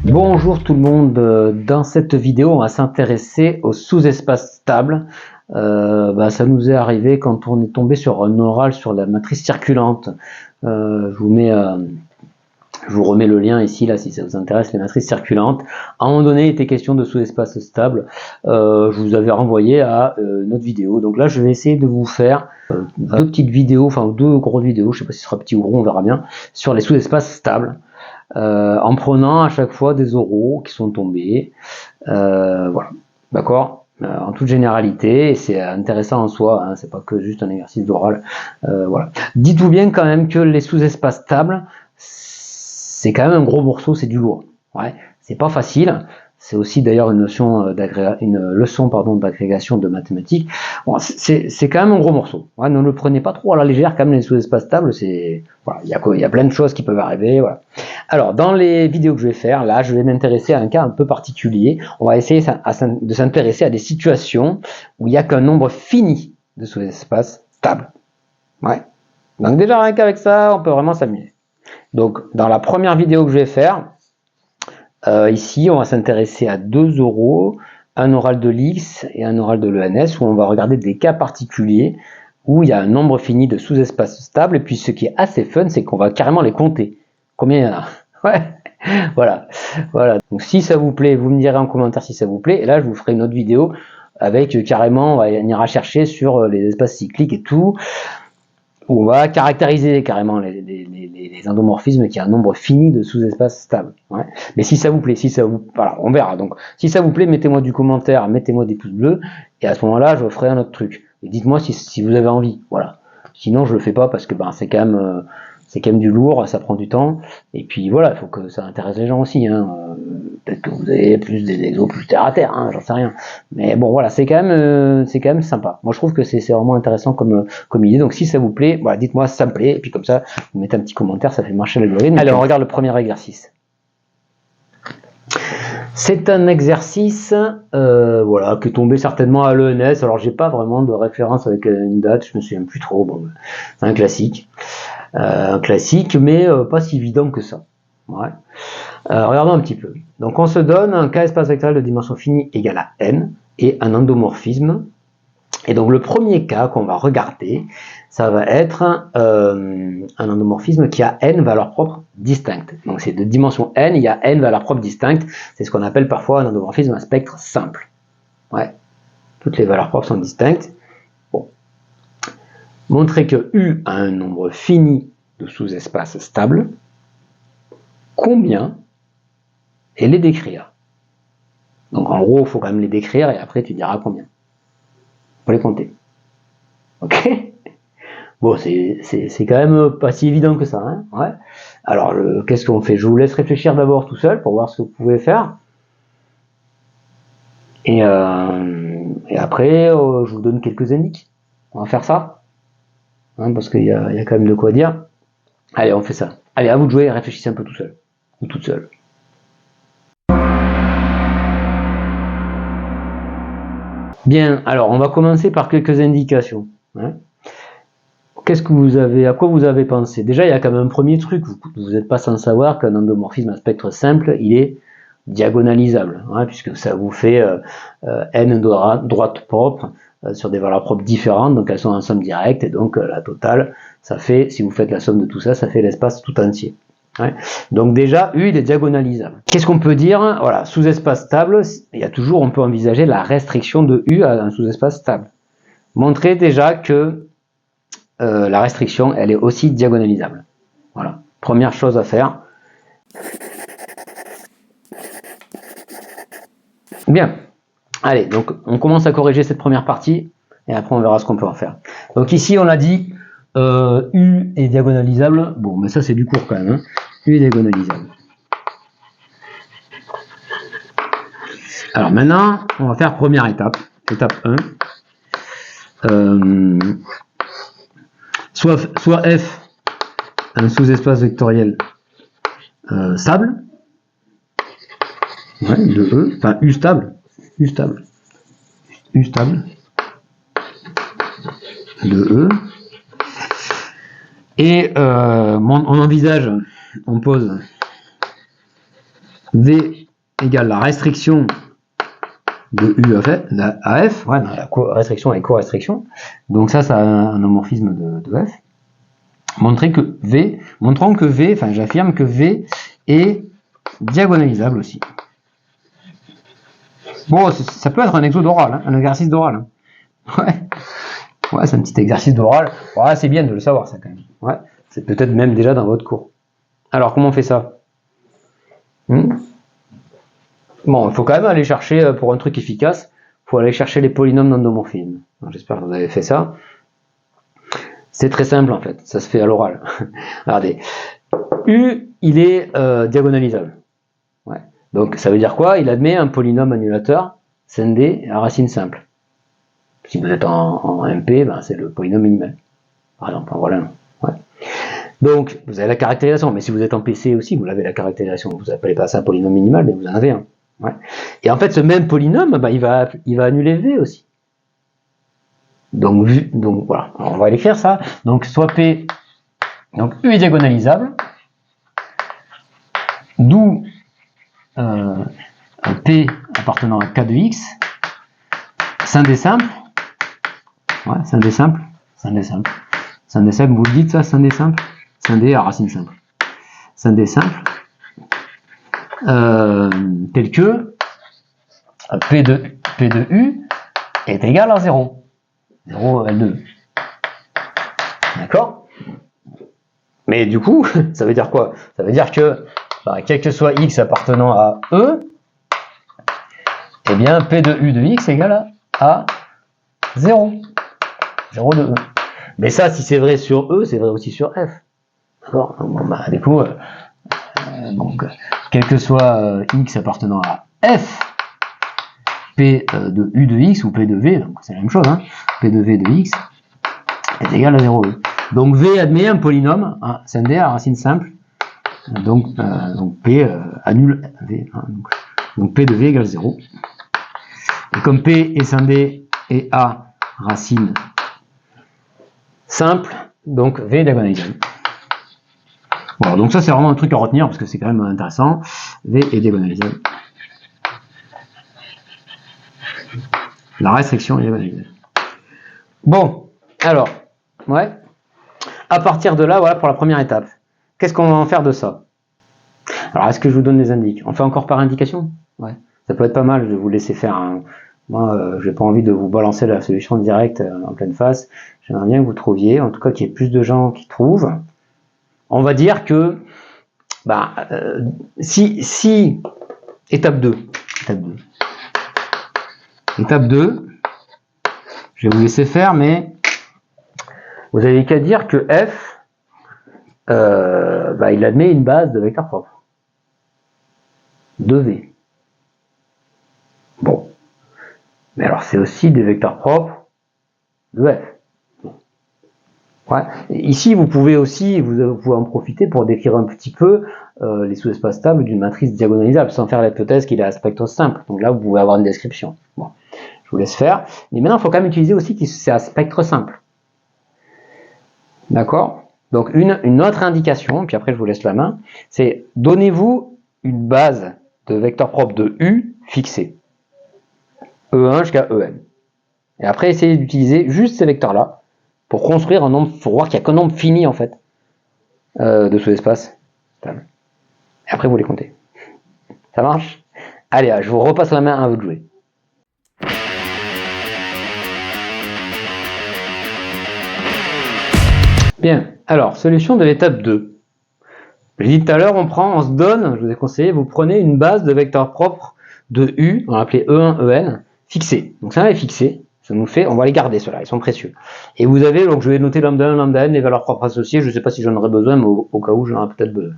Bonjour tout le monde, dans cette vidéo on va s'intéresser aux sous-espaces stables. Ça nous est arrivé quand on est tombé sur un oral sur la matrice circulante. Je vous remets le lien ici là si ça vous intéresse, les matrices circulantes. À un moment donné il était question de sous-espaces stables. Je vous avais renvoyé à notre vidéo. Donc là je vais essayer de vous faire deux petites vidéos, enfin deux grosses vidéos, je sais pas si ce sera petit ou gros, on verra bien, sur les sous-espaces stables. En prenant à chaque fois des oraux qui sont tombés, voilà, d'accord, en toute généralité, et c'est intéressant en soi, hein, c'est pas que juste un exercice d'oral, voilà. Dites-vous bien quand même que les sous-espaces stables, c'est quand même un gros morceau, c'est du lourd, ouais, c'est pas facile. C'est aussi d'ailleurs une leçon d'agrégation de mathématiques. Bon, c'est quand même un gros morceau. Ouais, ne le prenez pas trop à la légère, quand même les sous-espaces stables, c'est voilà, il y a plein de choses qui peuvent arriver. Voilà. Alors dans les vidéos que je vais faire, là, je vais m'intéresser à un cas un peu particulier. On va essayer de s'intéresser à des situations où il n'y a qu'un nombre fini de sous-espaces stables. Ouais. Donc déjà rien qu'avec ça, on peut vraiment s'amuser. Donc dans la première vidéo que je vais faire. Ici, on va s'intéresser à deux oraux, un oral de l'X et un oral de l'ENS, où on va regarder des cas particuliers où il y a un nombre fini de sous-espaces stables. Et puis, ce qui est assez fun, c'est qu'on va carrément les compter. Combien il y en a? Ouais, voilà. Donc, si ça vous plaît, vous me direz en commentaire si ça vous plaît. Et là, je vous ferai une autre vidéo avec carrément, on ira chercher sur les espaces cycliques et tout. Où on va caractériser carrément les endomorphismes qui a un nombre fini de sous-espaces stables. Ouais. Mais si ça vous plaît, voilà, on verra. Donc, si ça vous plaît, mettez-moi du commentaire, mettez-moi des pouces bleus, et à ce moment-là, je ferai un autre truc. Et dites-moi si vous avez envie. Voilà. Sinon, je le fais pas parce que c'est quand même du lourd, ça prend du temps. Et puis voilà, il faut que ça intéresse les gens aussi. Hein. Peut-être que vous avez plus des exos plus terre à terre, hein, j'en sais rien. Mais bon, voilà, c'est quand même sympa. Moi, je trouve que c'est vraiment intéressant comme idée. Donc, si ça vous plaît, voilà, dites-moi si ça me plaît. Et puis comme ça, vous mettez un petit commentaire, ça fait marcher l'algorithme. Allez, on regarde le premier exercice. C'est un exercice voilà, qui est tombé certainement à l'ENS. Alors, j'ai pas vraiment de référence avec une date, je me souviens plus trop. Bon, c'est un classique. Mais pas si évident que ça. Ouais. Regardons un petit peu. Donc on se donne un K espace vectoriel de dimension finie égale à n et un endomorphisme. Et donc le premier cas qu'on va regarder, ça va être un endomorphisme qui a n valeurs propres distinctes. Donc c'est de dimension n, il y a n valeurs propres distinctes. C'est ce qu'on appelle parfois un endomorphisme à spectre simple. Ouais. Toutes les valeurs propres sont distinctes. Bon. Montrer que U a un nombre fini de sous-espaces stables. Combien? Et les décrire. Donc en gros, il faut quand même les décrire et après tu diras combien. Faut les compter. Ok? Bon, c'est quand même pas si évident que ça. Hein, ouais. Alors, qu'est-ce qu'on fait? Je vous laisse réfléchir d'abord tout seul pour voir ce que vous pouvez faire. Et après, je vous donne quelques indices. On va faire ça. Hein, parce qu'il y a quand même de quoi dire. Allez, on fait ça. Allez, à vous de jouer, réfléchissez un peu tout seul. Ou toute seule. Bien, alors on va commencer par quelques indications. Hein. Qu'est-ce que vous avez, à quoi vous avez pensé? Déjà, il y a quand même un premier truc, vous n'êtes pas sans savoir qu'un endomorphisme à spectre simple, il est diagonalisable, hein, puisque ça vous fait n droites propres sur des valeurs propres différentes, donc elles sont en somme directe, et donc la totale, ça fait, si vous faites la somme de tout ça, ça fait l'espace tout entier. Ouais. Donc déjà, U, il est diagonalisable. Qu'est-ce qu'on peut dire? Voilà, sous-espace stable, on peut envisager la restriction de U à un sous-espace stable. Montrer déjà que la restriction, elle est aussi diagonalisable. Voilà, première chose à faire. Bien, allez, donc on commence à corriger cette première partie, et après on verra ce qu'on peut en faire. Donc ici, on a dit U est diagonalisable. Bon, mais ça c'est du cours quand même. Hein. U est diagonalisable. Alors maintenant, on va faire première étape. Étape 1. Soit F, un sous-espace vectoriel stable. Ouais, de E. Enfin, U stable. U stable. U stable. De E. Et on envisage, on pose V égale la restriction de U à F, ouais, la restriction et co-restriction. Donc ça a un homomorphisme de F. Montrons que V, enfin j'affirme que V est diagonalisable aussi. Bon, ça peut être un exo d'oral, hein, un exercice d'oral. Hein. Ouais, c'est un petit exercice d'oral. Ouais, c'est bien de le savoir ça quand même. Ouais, c'est peut-être même déjà dans votre cours. Alors comment on fait ça? Bon, il faut quand même aller chercher, pour un truc efficace, il faut aller chercher les polynômes d'endomorphisme. J'espère que vous avez fait ça. C'est très simple en fait, ça se fait à l'oral. Regardez, U, il est diagonalisable. Ouais. Donc ça veut dire quoi? Il admet un polynôme annulateur, SND, à racine simple. Si vous êtes en MP, ben, c'est le polynôme minimal. Par exemple, voilà. Ouais. Donc, vous avez la caractérisation, mais si vous êtes en PC aussi, vous avez la caractérisation. Vous n'appelez pas ça un polynôme minimal, mais vous en avez un. Ouais. Et en fait, ce même polynôme, ben, il va annuler V aussi. Donc voilà, alors, on va l'écrire ça. Donc soit P, donc U est diagonalisable, d'où P appartenant à K de X, scindé simple, ouais, scindé simple, vous le dites ça, scindé simple, scindé à racine simple, scindé simple, tel que P de U est égal à 0. 0 L2. D'accord? Mais du coup, ça veut dire quoi? Ça veut dire que, bah, quel que soit X appartenant à E, eh bien, P de U de X égale à 0. 0 de E. Mais ça, si c'est vrai sur E, c'est vrai aussi sur F. D'accord? Bon, bah, du coup, donc, quel que soit X appartenant à F, P de U de X ou P de V, donc c'est la même chose, hein, P de V de X est égal à 0E. Donc V admet un polynôme, hein, scindé à racine simple, donc P annule V, hein, donc P de V égale 0. Et comme P est scindé et A racine simple, donc V est diagonalisable. Voilà, donc ça c'est vraiment un truc à retenir parce que c'est quand même intéressant. V est diagonalisable. La restriction est diagonalisable. Bon, alors, ouais. À partir de là, voilà pour la première étape. Qu'est-ce qu'on va en faire de ça? Alors, est-ce que je vous donne des indices? On fait encore par indication? Ouais. Ça peut être pas mal de vous laisser faire un... Moi, j'ai pas envie de vous balancer la solution directe en pleine face. J'aimerais bien que vous trouviez, en tout cas qu'il y ait plus de gens qui trouvent. On va dire que, bah, si étape 2, je vais vous laisser faire, mais vous avez qu'à dire que F, bah, il admet une base de vecteur propre. 2V. Bon. Mais alors, c'est aussi des vecteurs propres de F. Ouais. Ici, vous pouvez aussi vous pouvez en profiter pour décrire un petit peu les sous-espaces stables d'une matrice diagonalisable, sans faire l'hypothèse qu'il est à spectre simple. Donc là, vous pouvez avoir une description. Bon. Je vous laisse faire. Mais maintenant, il faut quand même utiliser aussi que c'est à spectre simple. D'accord? Donc, une autre indication, puis après je vous laisse la main, c'est donnez-vous une base de vecteur propre de U fixée. E1 jusqu'à En. Et après, essayez d'utiliser juste ces vecteurs-là pour construire un nombre, pour voir qu'il n'y a qu'un nombre fini, en fait, de sous-espace stable. Et après, vous les comptez. Ça marche? Allez, je vous repasse la main à vous de jouer. Bien, alors, solution de l'étape 2. J'ai dit tout à l'heure, on se donne, je vous ai conseillé, vous prenez une base de vecteurs propres de U, on va l'appeler E1, En, fixée. Donc ça est fixé, ça nous fait, on va les garder ceux-là, ils sont précieux. Et vous avez, donc je vais noter lambda 1, lambda n, les valeurs propres associées, je ne sais pas si j'en aurai besoin, mais au cas où j'en aurai peut-être besoin.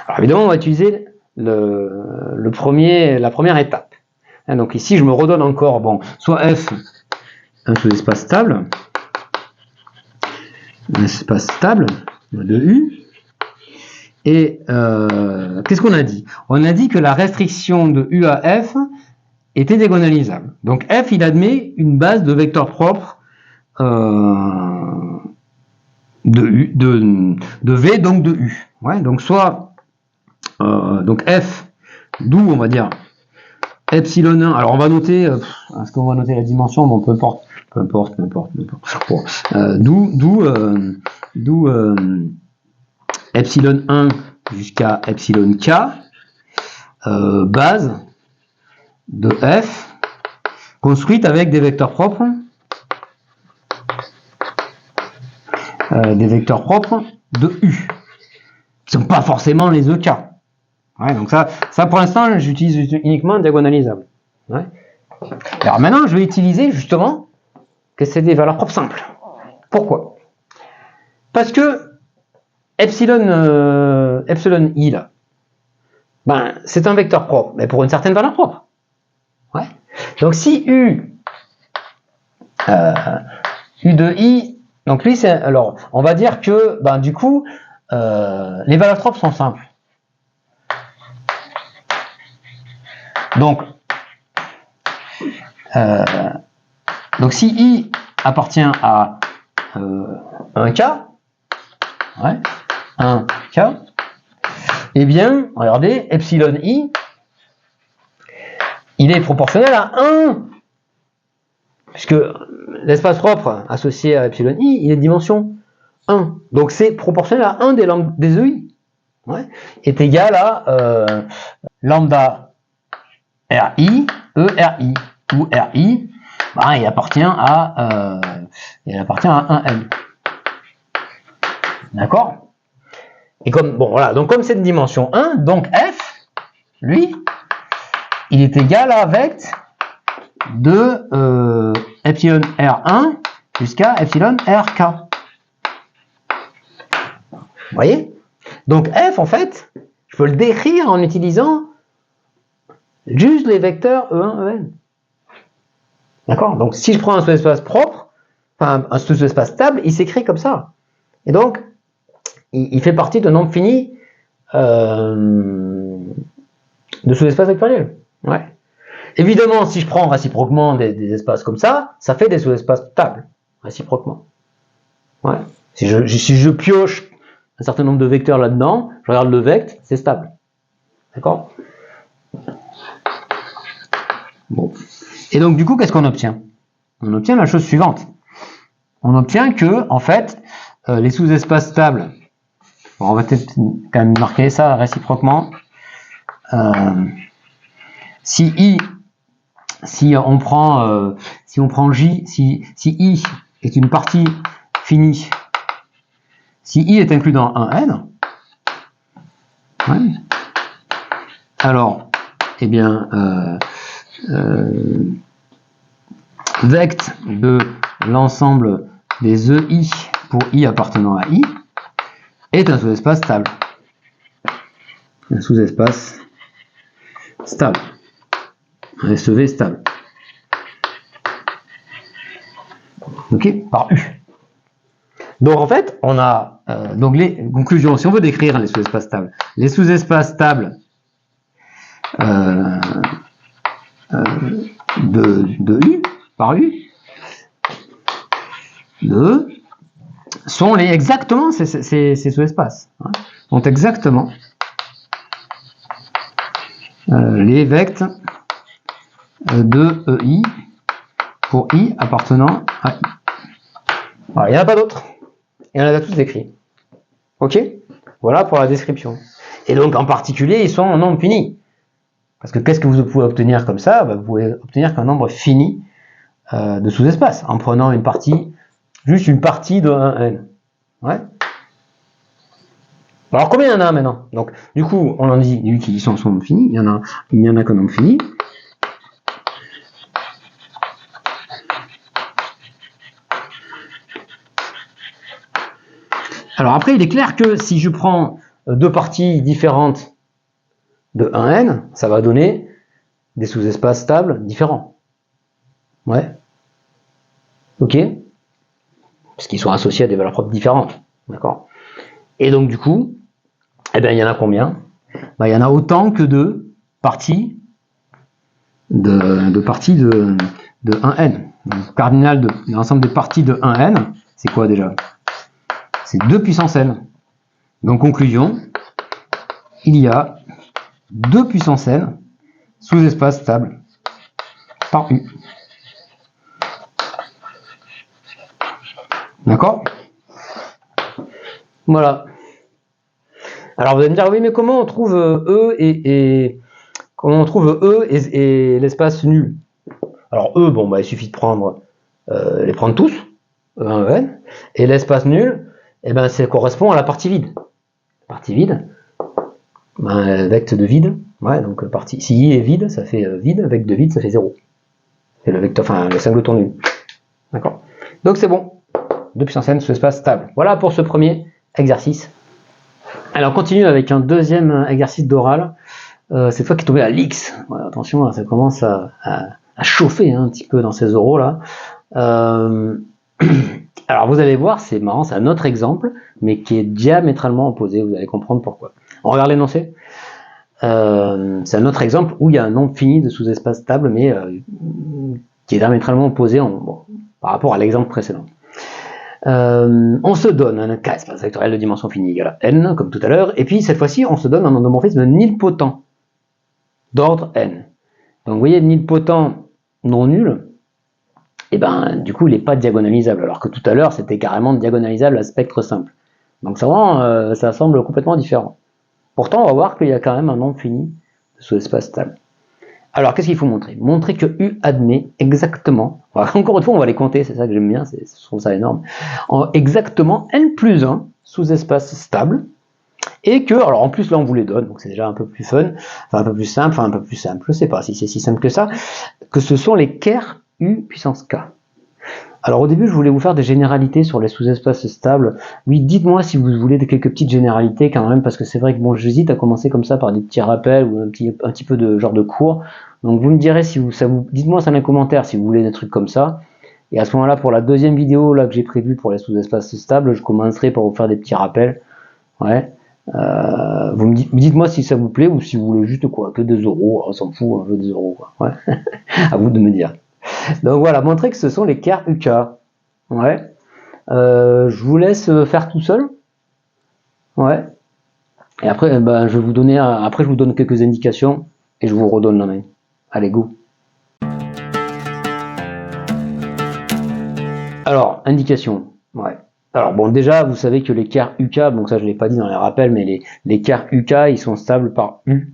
Alors évidemment, on va utiliser la première étape. Donc ici, je me redonne encore, bon, soit F, un sous-espace stable, un espace stable de U. Et qu'est-ce qu'on a dit? On a dit que la restriction de U à F était diagonalisable. Donc F, il admet une base de vecteurs propres de V, donc de U. Ouais, donc soit donc F, d'où on va dire epsilon 1. Alors on va noter, est-ce qu'on va noter la dimension? Bon, peu importe. Bon, d'où epsilon 1 jusqu'à epsilon k, base de F, construite avec des vecteurs propres, de U, qui ne sont pas forcément les EK. Ouais, donc ça pour l'instant, j'utilise uniquement diagonalisable. Ouais. Alors maintenant, je vais utiliser justement que c'est des valeurs propres simples. Pourquoi? Parce que epsilon i là, ben, c'est un vecteur propre, mais pour une certaine valeur propre. Ouais. Donc si u de i, donc lui c'est, alors on va dire que ben, du coup les valeurs propres sont simples. Donc si i appartient à 1K, ouais, 1K, eh bien, regardez, epsilon i, il est proportionnel à 1, puisque l'espace propre associé à epsilon i, il est de dimension 1. Donc c'est proportionnel à 1 des EI, ouais, est égal à lambda RI, ERI, où RI, bah, il appartient à 1N. D'accord? Et comme, bon, voilà, donc comme c'est de dimension 1, donc F, lui, il est égal à vect de epsilon R1 jusqu'à epsilon RK. Vous voyez? Donc F, en fait, je peux le décrire en utilisant juste les vecteurs E1, En. D'accord? Donc si je prends un sous-espace propre, enfin un sous-espace stable, il s'écrit comme ça. Et donc, il fait partie d'un nombre fini de sous-espaces vectoriels. Ouais. Évidemment, si je prends réciproquement des espaces comme ça fait des sous-espaces stables, réciproquement. Ouais. Si je pioche un certain nombre de vecteurs là-dedans, je regarde le vect, c'est stable. D'accord? Bon. Et donc, du coup, qu'est-ce qu'on obtient? On obtient la chose suivante. On obtient que, en fait, les sous-espaces stables, bon, on va peut-être quand même marquer ça réciproquement. Si on prend J, si I est une partie finie, si I est inclus dans un N, ouais, alors, eh bien, vect de l'ensemble des EI pour I appartenant à I est un sous-espace stable. Un sous-espace stable. Un SEV stable. Ok, par U. Donc en fait, on a donc les conclusions. Si on veut décrire les sous-espaces stables, les sous-espaces stables de U par U sont exactement ces sous-espaces. Hein, sont exactement les vects de EI pour I appartenant à I. Voilà, il n'y en a pas d'autres. Et on les a tous écrits. Ok? Voilà pour la description. Et donc en particulier, ils sont en nombre fini. Parce que qu'est-ce que vous pouvez obtenir comme ça? Vous pouvez obtenir qu'un nombre fini de sous-espaces en prenant juste une partie de 1n. Ouais. Alors combien il y en a maintenant? Donc du coup, on en dit qu'ils sont en nombre fini. Il n'y en a qu'un nombre fini. Alors après, il est clair que si je prends deux parties différentes de 1n, ça va donner des sous-espaces stables différents. Ouais. Ok. Parce qu'ils sont associés à des valeurs propres différentes. D'accord. Et donc du coup, eh bien, il y en a combien? Ben, il y en a autant que de parties de 1n. Donc, cardinal de l'ensemble des parties de 1n, c'est quoi déjà? c'est 2 puissance n. Donc conclusion, il y a 2 puissance n sous-espace stable par U. D'accord? Voilà. Alors vous allez me dire, oui, mais comment on trouve E comment on trouve E et l'espace nul? Alors E, bon, bah, il suffit de prendre les prendre tous, E1, En, et l'espace nul, eh ben, ça correspond à la partie vide. La partie vide, ben, vecteur de vide, ouais, donc partie, si I est vide, ça fait vide, vecteur de vide, ça fait 0. C'est le vecteur, enfin, le singleton nul. D'accord? Donc c'est bon. 2 puissance n sous espace stable. Voilà pour ce premier exercice. Alors on continue avec un deuxième exercice d'oral. Cette fois qui est tombé à l'X. Voilà, attention, ça commence à chauffer un petit peu dans ces oraux là. Alors vous allez voir, c'est marrant, c'est un autre exemple, mais qui est diamétralement opposé. Vous allez comprendre pourquoi. On regarde l'énoncé. C'est un autre exemple où il y a un nombre fini de sous-espaces stables, mais qui est diamétralement opposé par rapport à l'exemple précédent. On se donne un K espace vectoriel de dimension finie égale à n, comme tout à l'heure, et puis cette fois-ci, on se donne un endomorphisme nilpotent d'ordre n. Donc vous voyez, nilpotent non nul, et ben du coup, il n'est pas diagonalisable, alors que tout à l'heure, c'était carrément diagonalisable à spectre simple. Donc ça semble complètement différent. Pourtant, on va voir qu'il y a quand même un nombre fini de sous-espace stable. Alors, qu'est-ce qu'il faut montrer? Montrer que U admet exactement, encore une fois, on va les compter, c'est ça que j'aime bien, je trouve ça énorme, exactement n plus 1 sous-espace stable, et que, alors en plus là on vous les donne, donc c'est déjà un peu plus fun, enfin un peu plus simple, je sais pas si c'est si simple que ça, que ce sont les ker U puissance k. Alors au début je voulais vous faire des généralités sur les sous-espaces stables. Oui, dites-moi si vous voulez quelques petites généralités quand même, parce que c'est vrai que bon, j'hésite à commencer comme ça par des petits rappels ou un petit peu de genre de cours. Donc vous me direz si dites-moi ça dans les commentaires si vous voulez des trucs comme ça. Et à ce moment-là, pour la deuxième vidéo là que j'ai prévue pour les sous-espaces stables, je commencerai par vous faire des petits rappels. Ouais. Dites-moi si ça vous plaît ou si vous voulez juste quoi, que des euros, on s'en fout, un peu des euros quoi. Ouais. À vous de me dire. Donc voilà, montrer que ce sont les ker UK. Ouais. Je vous laisse faire tout seul. Ouais. Et après, ben, je vais vous donner, après je vous donne quelques indications et je vous redonne la main. Allez, go. Alors, indication. Ouais. Alors bon, déjà, vous savez que les ker UK, donc ça je l'ai pas dit dans les rappels, mais les ker UK, ils sont stables par U.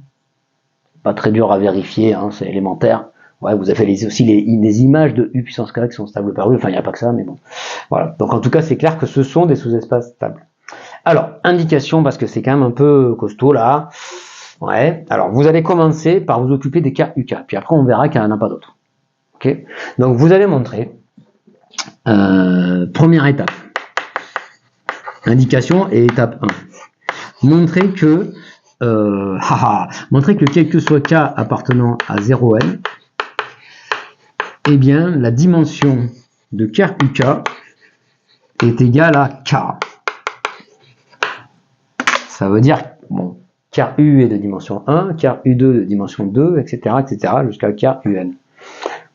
Pas très dur à vérifier, hein, c'est élémentaire. Ouais, vous avez aussi les images de U puissance k qui sont stables par U, enfin il n'y a pas que ça, mais bon. Voilà, donc en tout cas c'est clair que ce sont des sous-espaces stables. Alors, indication, parce que c'est quand même un peu costaud là. Ouais, alors vous allez commencer par vous occuper des ker UK, puis après on verra qu'il n'y en a pas d'autres. Ok, donc vous allez montrer, première étape, indication et étape 1. Montrer que quel que soit k appartenant à 0n, eh bien la dimension de ker UK est égale à k. Ça veut dire, bon, ker U est de dimension 1, ker U2 de dimension 2, etc., jusqu'à ker UN.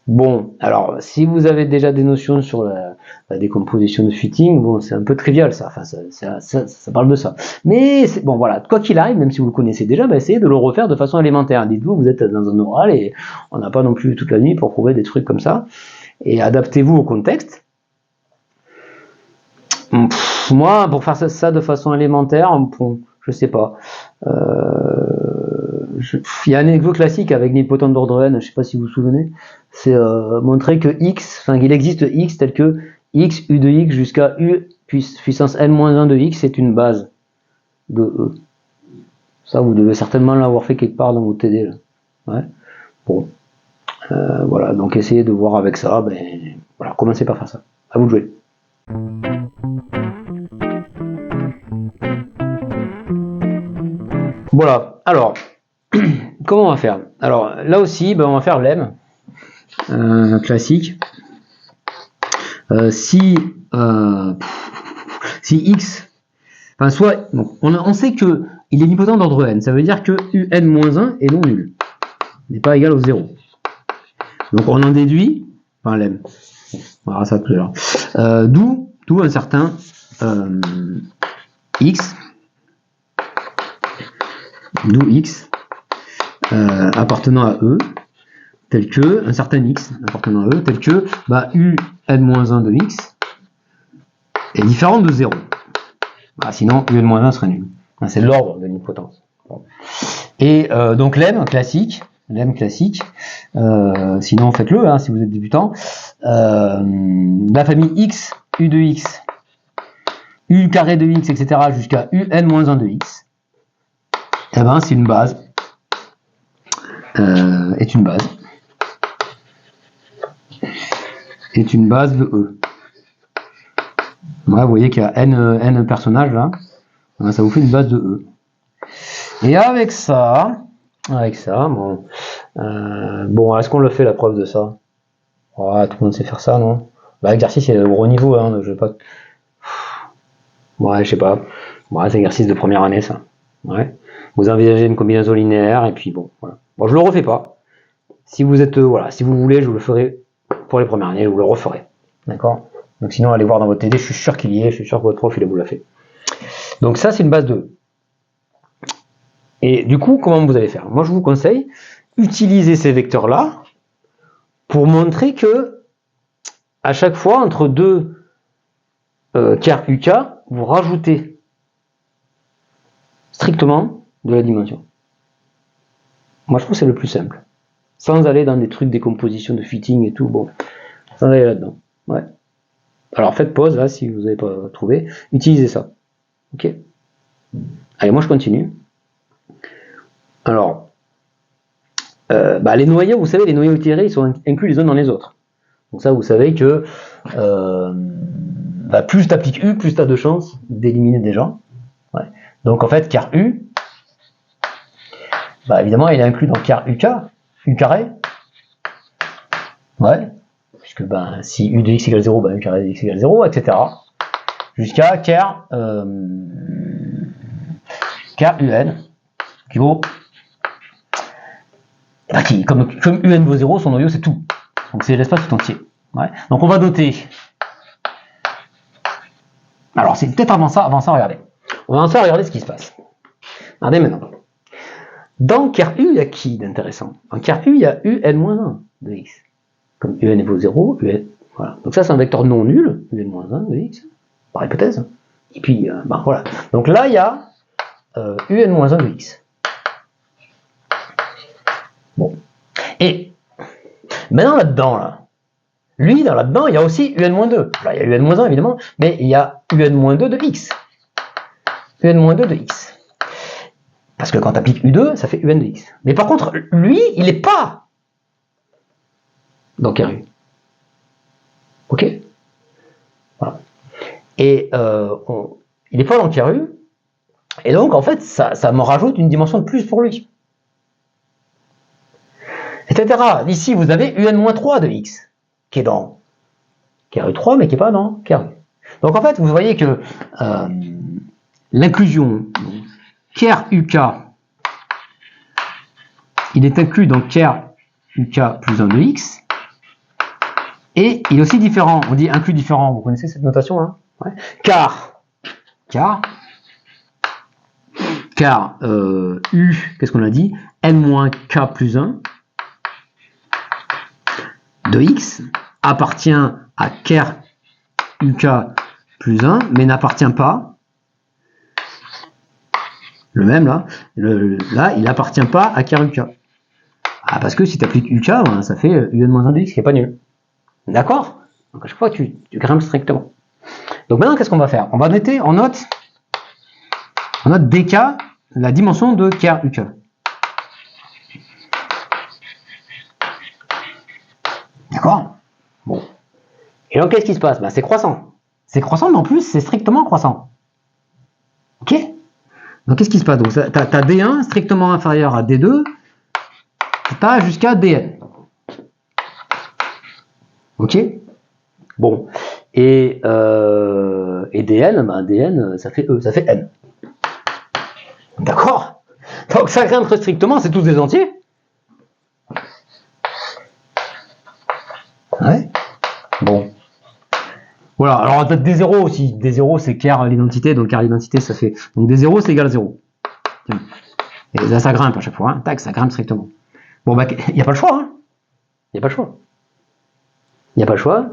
Bon, alors, si vous avez déjà des notions sur la décomposition de fitting, bon, c'est un peu trivial, ça. Enfin, ça parle de ça. Mais, bon, voilà, quoi qu'il arrive, même si vous le connaissez déjà, bah, essayez de le refaire de façon élémentaire. Dites-vous, vous êtes dans un oral et on n'a pas non plus toute la nuit pour trouver des trucs comme ça. Et adaptez-vous au contexte. Moi, pour faire ça de façon élémentaire, je sais pas. Il y a un exemple classique avec nilpotent d'ordre n, je sais pas si vous vous souvenez, c'est montrer que x, enfin qu'il existe x tel que x u de x jusqu'à u puissance n-1 de x est une base de e. Ça, vous devez certainement l'avoir fait quelque part dans vos TD là. Ouais. Bon, voilà, donc essayez de voir avec ça. Ben voilà, commencez par faire ça. À vous de jouer. Voilà, alors, comment on va faire? Alors, là aussi, ben, on va faire lemme, classique. Si x, enfin, soit, bon, on sait que il est nilpotent d'ordre n, ça veut dire que un est non nul, n'est pas égal au 0. Donc, on en déduit, enfin, lemme, on verra ça tout à l'heure, d'où un certain x, d'où x appartenant à E, tel que un certain x appartenant à E, tel que un de x est différent de 0. Ah, sinon un serait nul. C'est l'ordre de l'idempotence. Bon. Et donc lemme classique, sinon faites-le hein, si vous êtes débutant. La famille x, u de x, u carré de x, etc. jusqu'à un de x, et ben c'est une base. Est une base de E. Ouais, vous voyez qu'il y a n personnages là, ça vous fait une base de E. Et avec ça, bon, est-ce qu'on le fait la preuve de ça? Ouais, tout le monde sait faire ça, non? L'exercice est au gros niveau, hein, je vais pas. Ouais, je sais pas. Ouais, c'est exercice de première année, ça. Ouais. Vous envisagez une combinaison linéaire, et puis bon, voilà. Bon, je le refais pas. Si vous êtes, si vous voulez, je vous le ferai pour les premières années, je vous le referai. D'accord? Donc sinon, allez voir dans votre TD, je suis sûr qu'il y est, je suis sûr que votre prof, il vous l'a fait. Donc ça, c'est une base de E. Et du coup, comment vous allez faire? Moi, je vous conseille, utiliser ces vecteurs-là pour montrer que, à chaque fois, entre deux car UK, vous rajoutez strictement de la dimension. Moi, je trouve que c'est le plus simple. Sans aller dans des trucs de décomposition, de fitting et tout, bon, sans aller là-dedans. Ouais. Alors faites pause, là, si vous n'avez pas trouvé. Utilisez ça. Ok. Allez, moi je continue. Alors, les noyaux, vous savez, les noyaux itérés, ils sont inclus les uns dans les autres. Donc ça, vous savez que plus tu appliques U, plus tu as de chances d'éliminer des gens. Ouais. Donc en fait, car U, évidemment, il est inclus dans car UK, U carré. Ouais. Puisque si U de x égale 0, U carré de x égale 0, etc. Jusqu'à car UN, qui vaut. Comme UN vaut 0, son noyau c'est tout. Donc c'est l'espace tout entier. Ouais. Donc on va noter. Alors c'est peut-être avant ça, regardez. On va regarder ce qui se passe. Regardez maintenant. Dans car U, il y a qui d'intéressant? En car U, il y a UN-1 de x. Comme UN vaut 0, UN. Voilà. Donc ça c'est un vecteur non nul, UN-1 de x, par hypothèse. Et puis, voilà. Donc là, il y a UN-1 de x. Bon. Et maintenant là-dedans, lui, là-dedans, il y a aussi UN-2. Là, il y a UN-1 évidemment, mais il y a UN-2 de x. UN-2 de x. Parce que quand tu appliques U2, ça fait UN de x. Mais par contre, lui, il n'est pas dans KRU. Ok? Voilà. Et il n'est pas dans KRU. Et donc, en fait, ça me rajoute une dimension de plus pour lui. Etc. Ici, vous avez UN-3 de x, qui est dans KRU3, mais qui n'est pas dans KRU. Donc, en fait, vous voyez que l'inclusion KRUK, il est inclus dans KRUK plus 1 de x, et il est aussi différent. On dit inclus différent. Vous connaissez cette notation, hein? Ouais. Car U, qu'est-ce qu'on a dit? N-K plus 1 de x appartient à ker UK plus 1, mais n'appartient pas, le même là, là il n'appartient pas à ker UK. Ah, parce que si tu appliques UK, ça fait UN-1 de x, qui n'est pas nul. D'accord? Donc à chaque fois tu grimpes strictement. Donc maintenant qu'est-ce qu'on va faire? On va noter, on note dk la dimension de ker UK. D'accord? Bon. Et donc, qu'est-ce qui se passe? C'est croissant. C'est croissant, mais en plus, c'est strictement croissant. Ok? Donc, qu'est-ce qui se passe? Donc, tu as D1 strictement inférieur à D2, tu as jusqu'à Dn. Ok? Bon. Et Dn, Dn, ça fait E, ça fait N. D'accord? Donc, ça grimpe très strictement, c'est tous des entiers. Ouais. Bon. Voilà, alors on a peut-être des zéros aussi. Des zéros, c'est car l'identité, donc car l'identité, ça fait. Donc des zéros, c'est égal à 0. Et là, ça grimpe à chaque fois. Hein. Tac, ça grimpe strictement. Bon, bah, il n'y a pas le choix. Hein. Il n'y a pas le choix. Il n'y a pas le choix.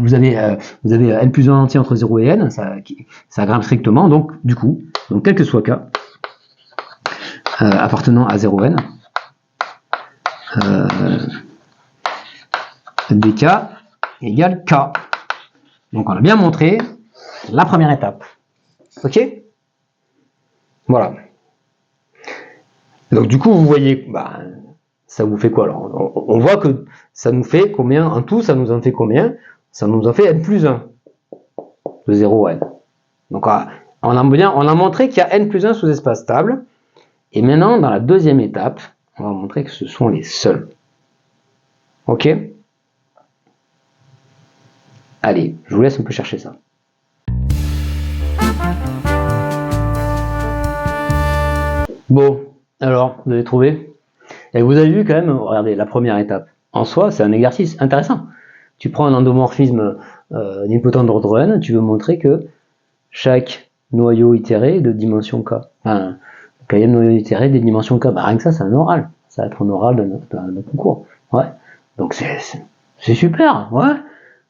Vous avez n plus 1 entier entre 0 et n, ça grimpe strictement. Donc, du coup, donc, quel que soit k, appartenant à 0n, dk égale k. Donc, on a bien montré la première étape. Ok? Voilà. Donc, du coup, vous voyez, bah, ça vous fait quoi alors? On voit que ça nous fait combien en tout? Ça nous en fait combien? Ça nous en fait n plus 1 de 0 à n. Donc on a montré qu'il y a n plus 1 sous-espace stable. Et maintenant, dans la deuxième étape, on va montrer que ce sont les seuls. Ok? Allez, je vous laisse un peu chercher ça. Bon, alors, vous avez trouvé? Et vous avez vu quand même, regardez, la première étape. En soi, c'est un exercice intéressant. Tu prends un endomorphisme nilpotent d'ordre n, tu veux montrer que chaque noyau itéré est de dimension k. Enfin, km noyau itéré des dimensions k. Bah, rien que ça, c'est un oral. Ça va être un oral de notre concours. Ouais. Donc c'est super, ouais.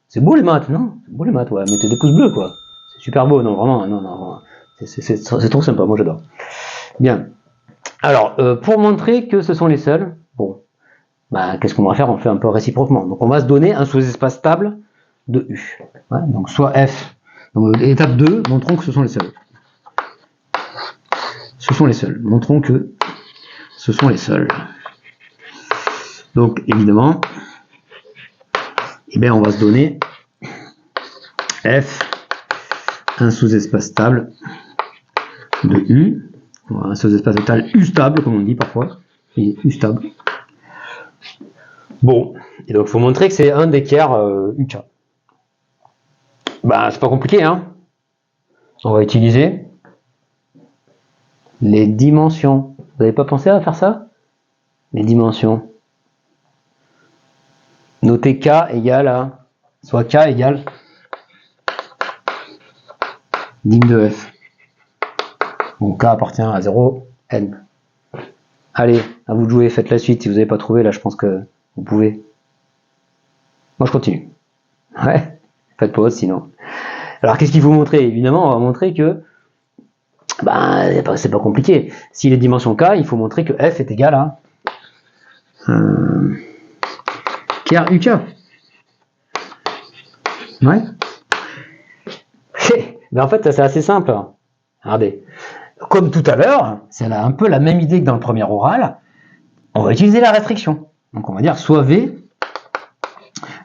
C'est beau les maths, non? C'est beau les maths, ouais. Mettez des pouces bleus, quoi. C'est super beau, non, vraiment, non. C'est trop sympa, moi j'adore. Bien. Alors, pour montrer que ce sont les seuls, bon, bah, qu'est-ce qu'on va faire? On fait un peu réciproquement. Donc, on va se donner un sous-espace stable de U. Ouais, donc, soit F. Donc, étape 2, montrons que ce sont les seuls. Ce sont les seuls. Montrons que ce sont les seuls. Donc, évidemment, eh bien, on va se donner F, un sous-espace stable de U. Un sous-espace total U stable, comme on dit parfois. Et U stable. Bon, et donc il faut montrer que c'est un d'équerre UK. Ben, c'est pas compliqué, hein. On va utiliser les dimensions. Vous n'avez pas pensé à faire ça? Les dimensions. Notez K égale à, soit K égale digne de F. Donc K appartient à 0, N. Allez, à vous de jouer, faites la suite. Si vous n'avez pas trouvé, là, je pense que vous pouvez. Moi, je continue. Ouais, faites pause sinon. Alors, qu'est-ce qu'il faut montrer? Évidemment, on va montrer que c'est pas compliqué. S'il est dimension K, il faut montrer que F est égal à ker UK. Ouais. Mais en fait, c'est assez simple. Regardez. Comme tout à l'heure, c'est un peu la même idée que dans le premier oral. On va utiliser la restriction. Donc, on va dire soit V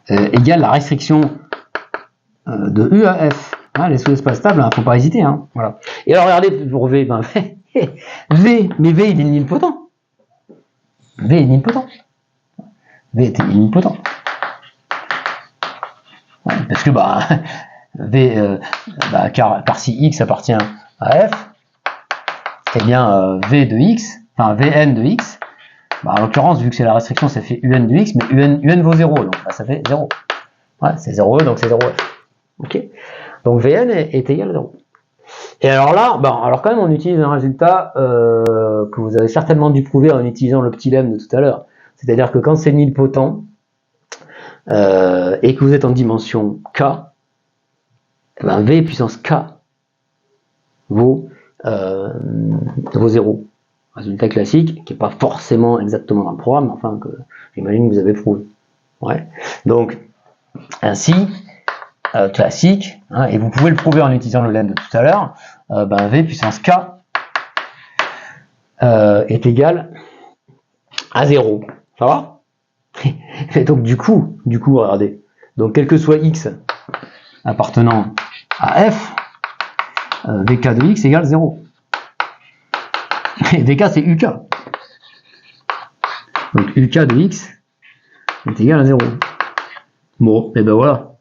égale la restriction de U à F. Hein, les sous-espaces stables, hein, faut pas hésiter. Hein, voilà. Et alors, regardez, pour V, V, mais V, il est nilpotent. V est nilpotent. V est nilpotent. Ouais, parce que, V, car si X appartient à F, eh bien, V de X, enfin, Vn de X, en l'occurrence, vu que c'est la restriction, ça fait Un de X, mais Un vaut 0, donc ça fait 0. Ouais, c'est 0E, donc c'est 0F. Ok. Donc Vn est égal à 0. Et alors là, alors quand même, on utilise un résultat que vous avez certainement dû prouver en utilisant le petit lemme de tout à l'heure. C'est-à-dire que quand c'est nilpotent et que vous êtes en dimension K, V puissance K vaut 0. Résultat classique, qui n'est pas forcément exactement dans le programme, mais enfin que j'imagine que vous avez prouvé. Ouais. Donc, ainsi, classique, hein, et vous pouvez le prouver en utilisant le lemme de tout à l'heure, V puissance K est égal à 0. Ça va? Et donc du coup, regardez, donc quel que soit X appartenant à F, Vk de X égale 0. Et Vk c'est UK. Donc UK de X est égal à 0. Bon, et ben voilà.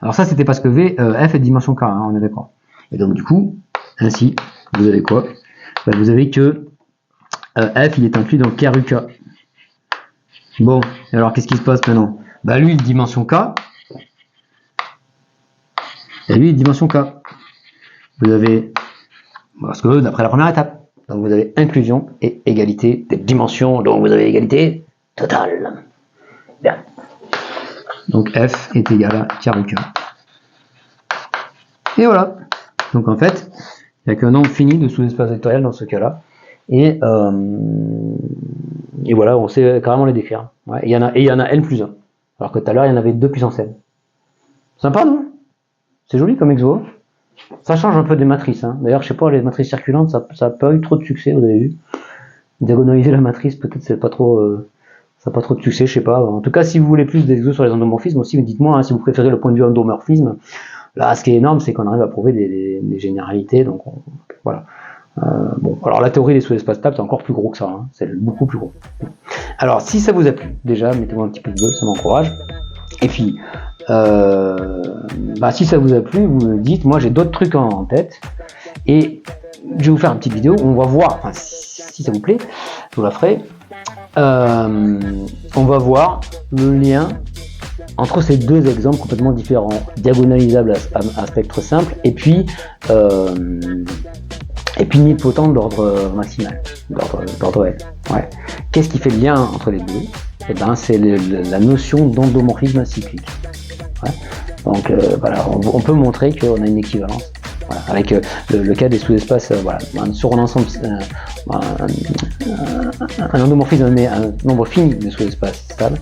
Alors ça c'était parce que F est dimension K, hein, on est d'accord. Et donc du coup, ainsi, vous avez quoi? Vous avez que F il est inclus dans ker UK. Bon, alors qu'est-ce qui se passe maintenant? Lui, dimension K, Et lui, dimension K. Vous avez, parce que d'après la première étape, donc vous avez inclusion et égalité des dimensions, donc vous avez égalité totale. Bien. Donc F est égal à carré Q. Et voilà. Donc en fait, il n'y a qu'un nombre fini de sous-espaces vectoriels dans ce cas-là. Et voilà, on sait carrément les décrire. Ouais, il y en a n plus 1. Alors que tout à l'heure, il y en avait 2 puissance n. Sympa, non? C'est joli comme exo. Ça change un peu des matrices. Hein. D'ailleurs, je sais pas, les matrices circulantes, ça n'a pas eu trop de succès, vous avez vu. Diagonaliser la matrice, peut-être c'est pas trop, ça n'a pas trop de succès, je sais pas. En tout cas, si vous voulez plus d'exos sur les endomorphismes aussi, dites-moi hein, si vous préférez le point de vue endomorphisme. Là, ce qui est énorme, c'est qu'on arrive à prouver des généralités. Donc, voilà. Bon, alors la théorie des sous-espaces stables, c'est encore plus gros que ça. Hein. C'est beaucoup plus gros. Alors, si ça vous a plu, déjà, mettez-moi un petit peu de bleu, ça m'encourage. Et puis, si ça vous a plu, vous me dites, moi j'ai d'autres trucs en tête, et je vais vous faire une petite vidéo où on va voir, enfin, si ça vous plaît, je vous la ferai, on va voir le lien entre ces deux exemples complètement différents, diagonalisables à spectre simple, et puis nilpotent d'ordre maximal, d'ordre L. Ouais. Qu'est-ce qui fait le lien entre les deux? Eh ben, c'est la notion d'endomorphisme cyclique. Ouais. Donc voilà, on peut montrer qu'on a une équivalence. Voilà, avec le cas des sous-espaces, voilà, sur un ensemble, un endomorphisme met un nombre fini de sous-espaces stables,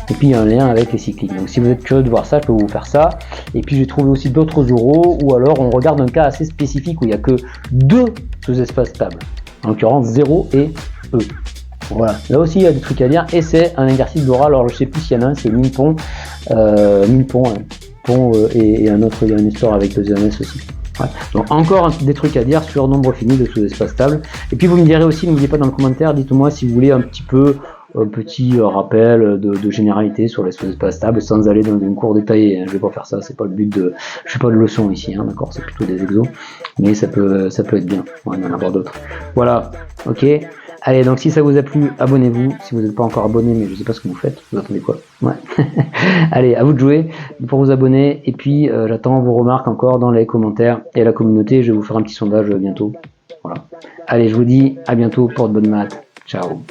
et puis un lien avec les cycliques. Donc si vous êtes curieux de voir ça, je peux vous faire ça. Et puis j'ai trouvé aussi d'autres euros, ou alors on regarde un cas assez spécifique où il n'y a que 2 sous-espaces stables, en l'occurrence 0 et E. Voilà, là aussi il y a des trucs à dire, et c'est un exercice d'oral. Alors je sais plus s'il y en a un, c'est Minpont, et un autre, il y a une histoire avec le ZMS aussi. Ouais. Donc encore des trucs à dire sur nombre fini de sous-espaces stables. Et puis vous me direz aussi, n'oubliez pas dans le commentaire, dites-moi si vous voulez un petit rappel de généralité sur les sous-espaces stables sans aller dans une cours détaillée. Je vais pas faire ça, c'est pas le but de. Je fais pas de leçon ici, hein, d'accord, c'est plutôt des exos, mais ça peut être bien. On va en avoir d'autres. Voilà, ok. Allez, donc si ça vous a plu, abonnez-vous. Si vous n'êtes pas encore abonné, mais je sais pas ce que vous faites, vous attendez quoi? Ouais. Allez, à vous de jouer pour vous abonner. Et puis, j'attends vos remarques encore dans les commentaires et la communauté. Je vais vous faire un petit sondage bientôt. Voilà. Allez, je vous dis à bientôt pour de bonnes maths. Ciao.